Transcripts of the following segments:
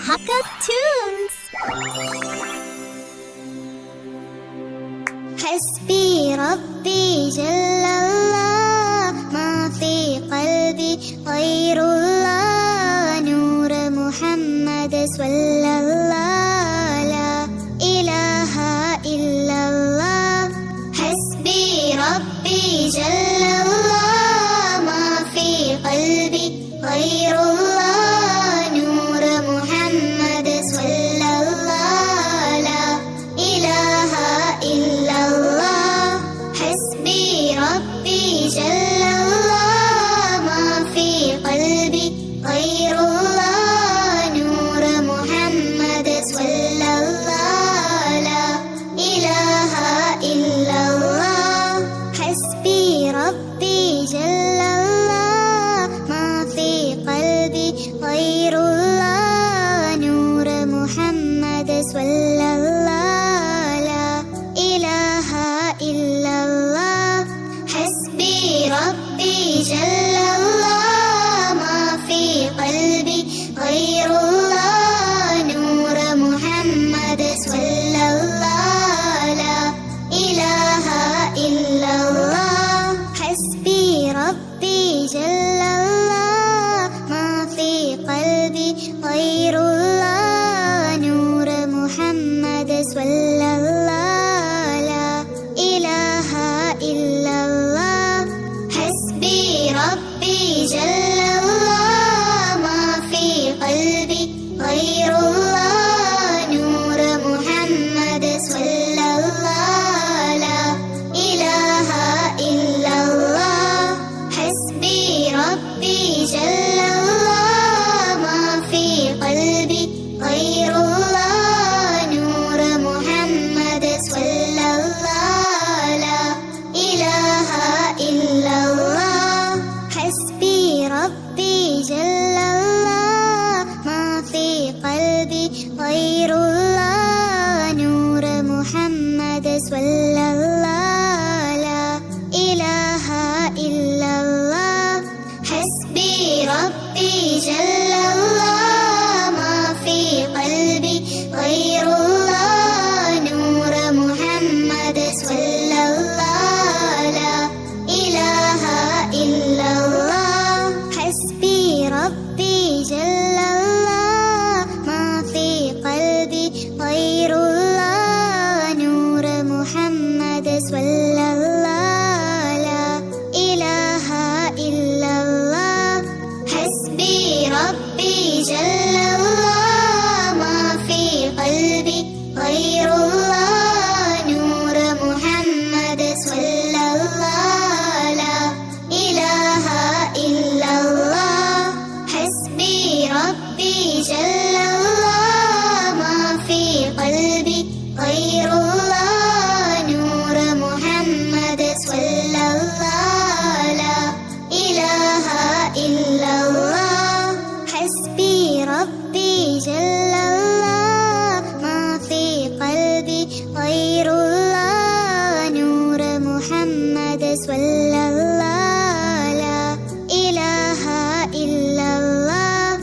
Hakka Tunes. حسبي ربي جل الله ما في قلبي غير الله نور محمد صلى الله لا إله إلا الله حسبي ربي جل الله ما في قلبي غير الله نور محمد صلى الله لا إله إلا الله حسبي ربي جل الله ما في قلبي غير الله نور محمد صلى الله لا إله إلا الله حسبي ربي جل الله ما في قلبي غير الله نور محمد صلى الله لا إله إلا الله حسبي ربي جل الله ما في قلبي غير الله نور محمد صلى الله لا إله إلا الله حسبي ربي جل الله ما في قلبي غير الله نور محمد صلى الله لا إله إلا الله حسبي ربي جل الله ما في قلبي غير الله نور محمد صلى الله لا إله إلا الله حسبي ربي جل الله ما في قلبي غير الله نور محمد صلى الله لا إله إلا الله حسبي ربي جل الله ما في قلبي غير الله نور محمد صلى الله لا إله إلا الله حسبي ربي جل الله ما في قلبي غير الله نور محمد صلى الله لا إله إلا الله حسبي ربي جل الله ما في قلبي غير الله نور محمد صلى الله لا إله إلا الله حسبي ربي جل الله ما في قلبي غير الله نور محمد صلى الله لا إله إلا الله حسبي ربي جل الله ما في قلبي غير الله نور محمد صلى الله لا إله إلا الله حسبي ربي جل الله ما في قلبي غير الله نور محمد صلى الله لا إله إلا الله حسبي ربي جل الله ما في قلبي غير الله نور محمد صلى الله لا إله إلا الله حسبي ربي جل الله ما في قلبي غير الله نور محمد صلى الله لا إله إلا الله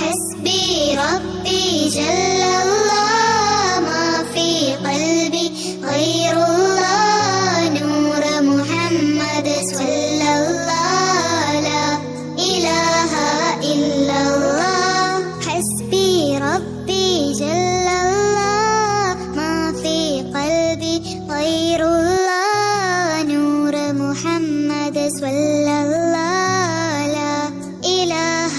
حسبي ربي جل الله ما في قلبي غير الله نور محمد صلى الله لا إله إلا الله حسبي ربي جل الله ما في قلبي غير الله نور محمد صلى الله لا إله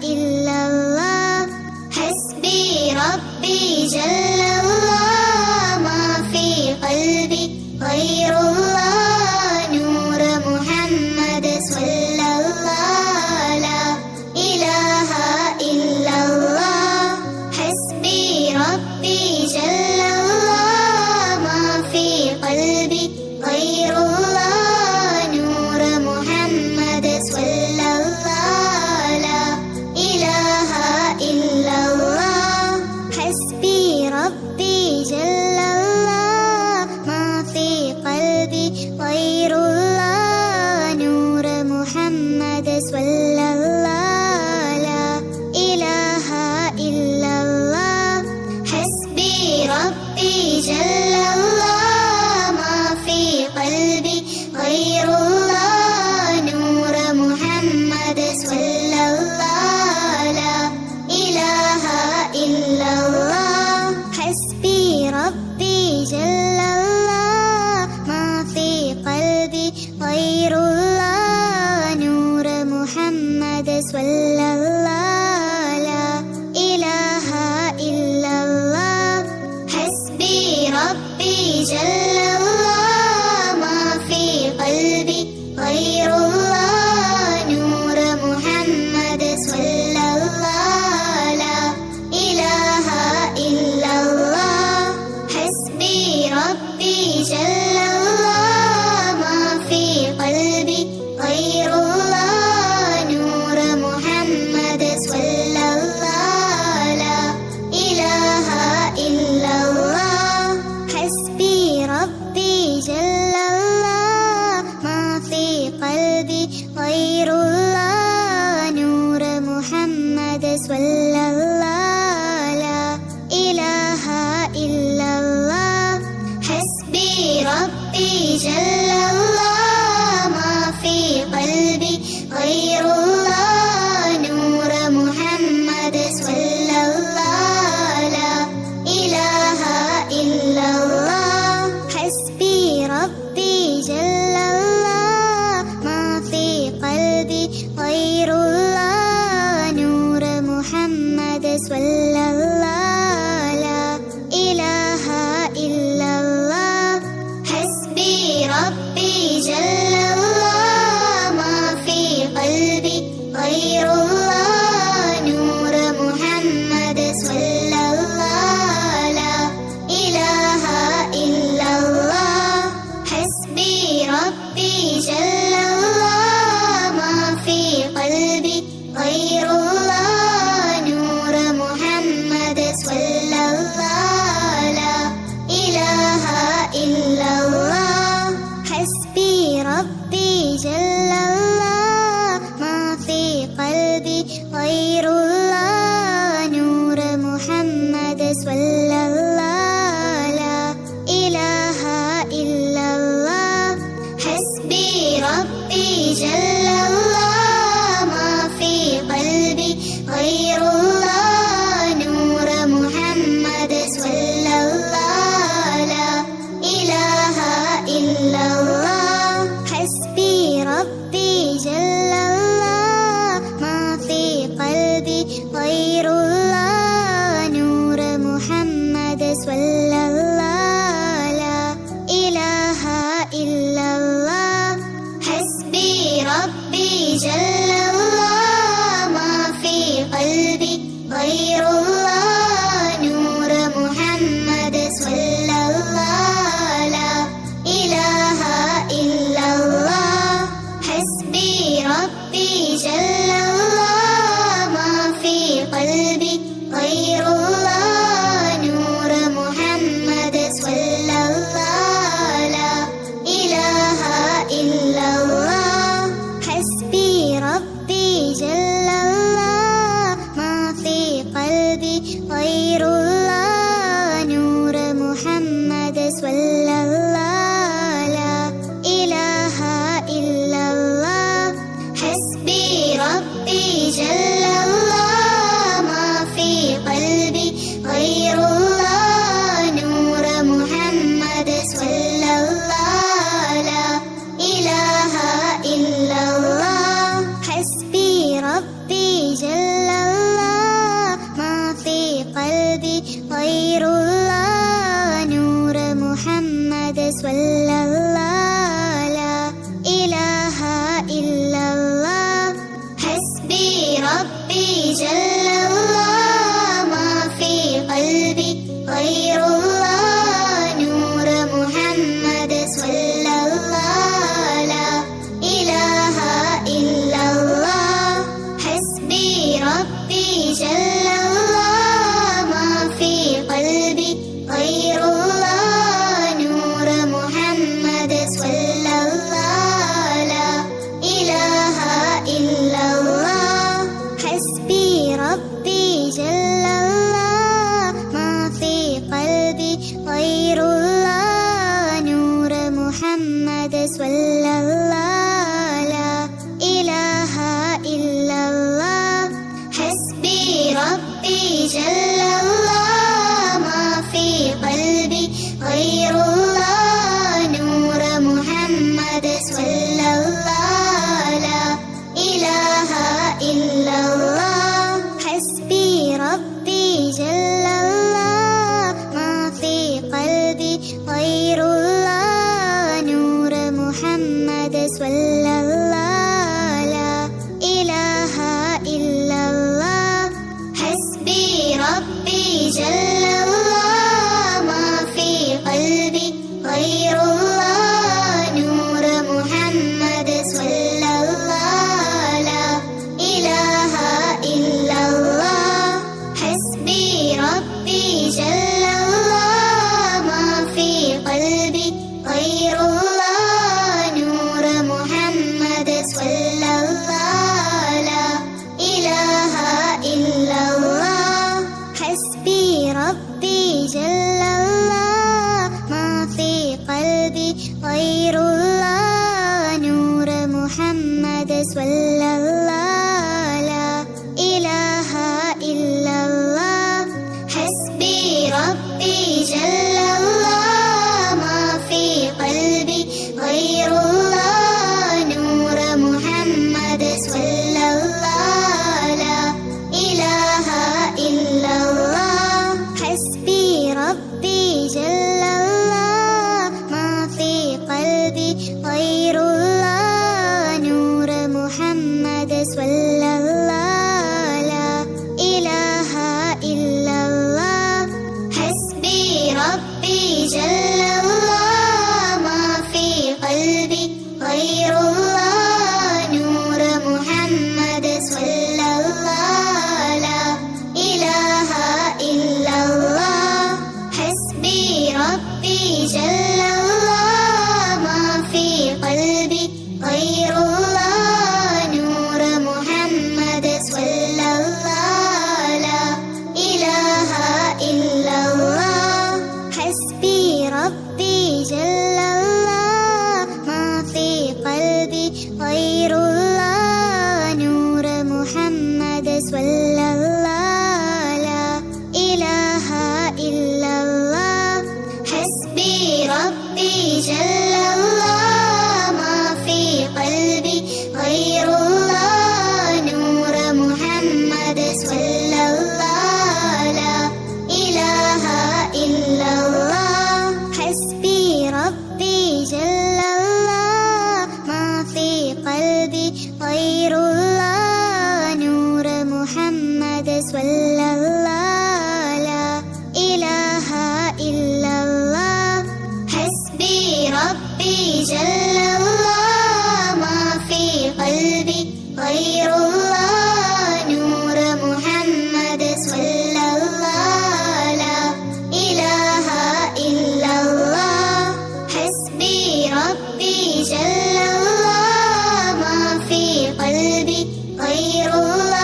إلا الله حسبي ربي جل الله ما في قلبي غير الله نور محمد صلى الله لا إله إلا الله حسبي ربي جل الله ما في قلبي غير الله نور محمد صلى الله لا إله إلا الله حسبي ربي محمد صلى الله لا إله إلا الله حسبي ربي جل الله ما في قلبي غير الله نور محمد صلى الله لا إله إلا الله حسبي ربي جل الله ما في قلبي غير الله نور محمد صلى الله لا إله إلا الله حسبي ربي جل الله ما في قلبي غير الله نور محمد صلى الله لا إله إلا الله حسبي ربي جل الله ما في قلبي غير الله نور محمد صلى الله لا إله إلا الله حسبي ربي جل الله ما في قلبي غير الله نور محمد صلى الله لا إله إلا الله حسبي ربي جل الله ما في قلبي غير الله نور محمد صلى الله لا إله إلا الله حسبي ربي جل الله ما في قلبي غير الله نور محمد صلى الله لا إله إلا الله حسبي ربي جل الله ما في قلبي غير الله نور محمد صلى الله لا إله إلا الله حسبي ربي جل الله ما في قلبي غير الله نور محمد صلى الله لا إله إلا الله حسبي ربي جل الله ما في قلبي غير الله نور محمد صلى الله لا إله إلا الله حسبي ربي جل الله ما في قلبي غير الله نور محمد صلى الله لا إله إلا الله حسبي ربي جل الله ما في قلبي غير الله نور محمد صلى الله لا إله إلا الله حسبي ربي جل الله ما في قلبي غير الله نور محمد صلى الله لا إله إلا الله حسبي ربي جل الله ما في قلبي غير الله نور محمد صلى الله لا إله إلا الله حسبي ربي جل الله ما في قلبي غير الله نور محمد صلى الله لا إله إلا الله حسبي ربي جل الله ما في قلبي غير الله نور محمد صلى الله لا إله إلا الله حسبي ربي جل الله ما في قلبي غير الله نور محمد صلى الله لا إله إلا الله حسبي ربي جل الله ما في قلبي غير الله نور محمد صلى الله لا إله إلا الله حسبي ربي جل الله ما في قلبي غير الله نور محمد صلى الله لا إله إلا الله حسبي ربي جل الله ما في قلبي غير الله نور محمد صلى الله لا إله إلا الله حسبي ربي സ്വല്ലല്ലാഹ് ലാ ഇലാഹ ഇല്ലല്ലാഹ് ഹസ്ബി റബ്ബി ജല്ലല്ലാഹ് മാ ഫീ ഖൽബി ഖൈറുല്ലാഹ് നൂർ മുഹമ്മദ് സ്വല്ലല്ലാഹ് ലാ ഇലാഹ ഇല്ലല്ലാഹ് ഹസ്ബി റബ്ബി ജല്ലല്ലാഹ് മാ ഫീ ഖൽബി ഖൈറുല്ലാഹ് നൂർ മുഹമ്മദ് സ്വല്ലല്ലാഹ് ലാ ഇലാഹ ഇല്ലല്ലാഹ് ഹസ്ബി റബ്ബി ജല്ലല്ലാഹ് മാ ഫീ ഖൽബി ഖൈറുല്ലാഹ്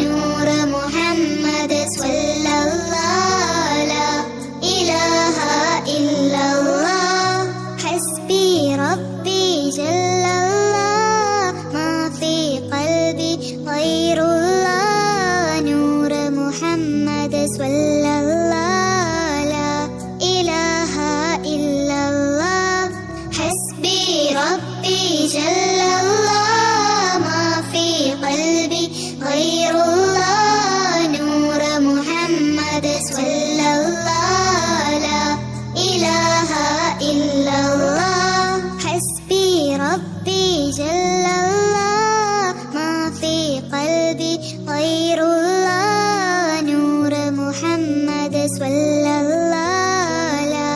നൂർ മുഹമ്മദ് സ്വല്ലല്ലാഹ് ലാ ഇലാഹ ഇല്ലല്ലാഹ് ഹസ്ബി റബ്ബി ജല്ലല്ലാഹ് മാ ഫീ ഖൽബി ഖൈറുല്ലാഹ് നൂർ മുഹമ്മദ് സ്വല്ലല്ലാഹ് ലാ ഇലാഹ ഇല്ലല്ലാഹ് ഹസ്ബി റബ്ബി ജല്ലല്ലാഹ് മാ ഫീ ഖൽബി ഖൈറുല്ലാഹ് നൂർ മുഹമ്മദ് സ്വല്ലല്ലാഹ് ലാ ഇലാഹ ഇല്ലല്ലാഹ് ഹസ്ബി റബ്ബി ജല്ലല്ലാഹ് മാ ഫീ ഖൽബി ഖൈറുല്ലാഹ് നൂർ മുഹമ്മദ് സ്വല്ലല്ലാഹ് ലാ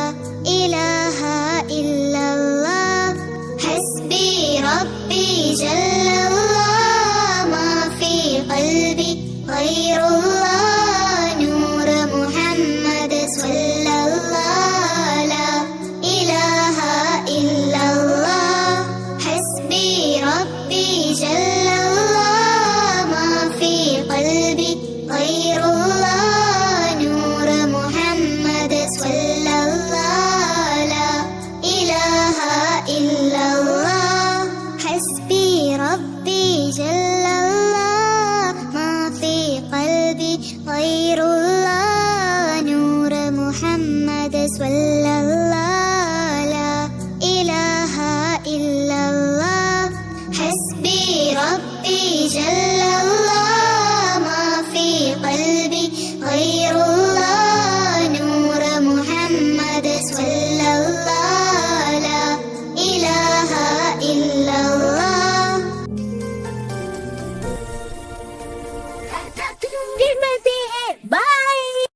ഇലാഹ ഇല്ലല്ലാഹ് ഹസ്ബി റബ്ബി ജല്ലല്ലാഹ് മാ ഫീ ഖൽബി ഖൈറുല്ലാഹ് നൂർ മുഹമ്മദ് സ്വല്ലല്ലാഹ് ലാ ഇലാഹ ഇല്ലല്ലാഹ് ഹസ്ബി റബ്ബി ജല്ലല്ലാഹ് മാ ഫീ ഖൽബി ഖൈറുല്ലാഹ് നൂർ മുഹമ്മദ് സ്വല്ലല്ലാഹ് ലാ ഇലാഹ ഇല്ലല്ലാഹ് ഹസ്ബി റബ്ബി ജല്ലല്ലാഹ്